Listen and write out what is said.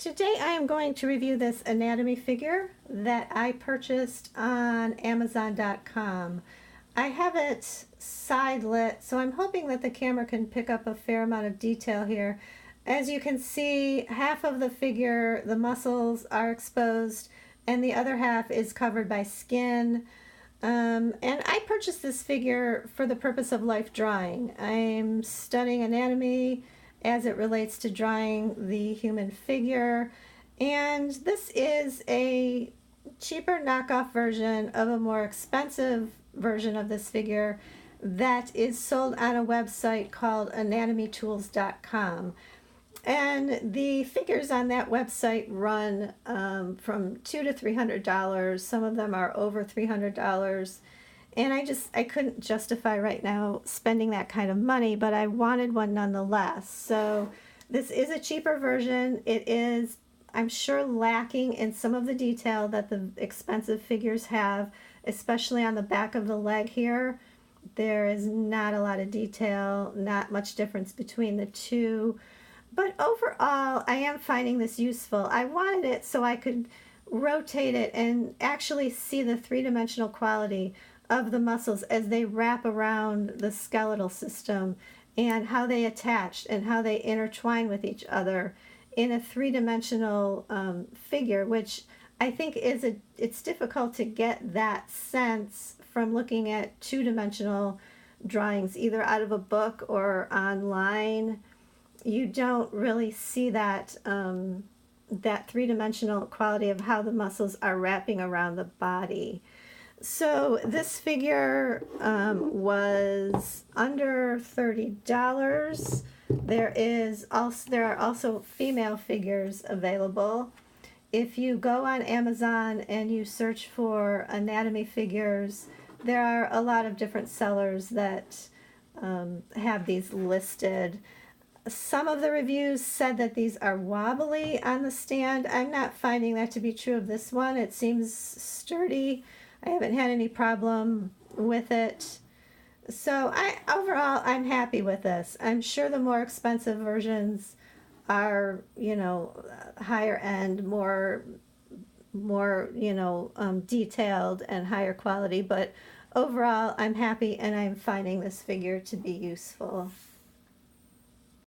Today I am going to review this anatomy figure that I purchased on Amazon.com. I have it side lit, so I'm hoping that the camera can pick up a fair amount of detail here. As you can see, half of the figure, the muscles are exposed, and the other half is covered by skin. And I purchased this figure for the purpose of life drawing. I'm studying anatomy as it relates to drawing the human figure, and this is a cheaper knockoff version of a more expensive version of this figure that is sold on a website called anatomytools.com. And the figures on that website run from $200 to $300. Some of them are over $300. And I couldn't justify right now spending that kind of money, but I wanted one nonetheless. So this is a cheaper version. It is, I'm sure, lacking in some of the detail that the expensive figures have, especially on the back of the leg here. There is not a lot of detail, not much difference between the two. But overall, I am finding this useful. I wanted it so I could rotate it and actually see the three-dimensional quality of the muscles as they wrap around the skeletal system and how they attach and how they intertwine with each other in a three-dimensional figure, which I think it's difficult to get that sense from looking at two-dimensional drawings, either out of a book or online. You don't really see that that three-dimensional quality of how the muscles are wrapping around the body. So this figure was under $30. There are also female figures available. If you go on Amazon and you search for anatomy figures, there are a lot of different sellers that have these listed. Some of the reviews said that these are wobbly on the stand. I'm not finding that to be true of this one. It seems sturdy. I haven't had any problem with it. So overall, I'm happy with this. I'm sure the more expensive versions are, higher end, more detailed and higher quality. But overall, I'm happy and I'm finding this figure to be useful.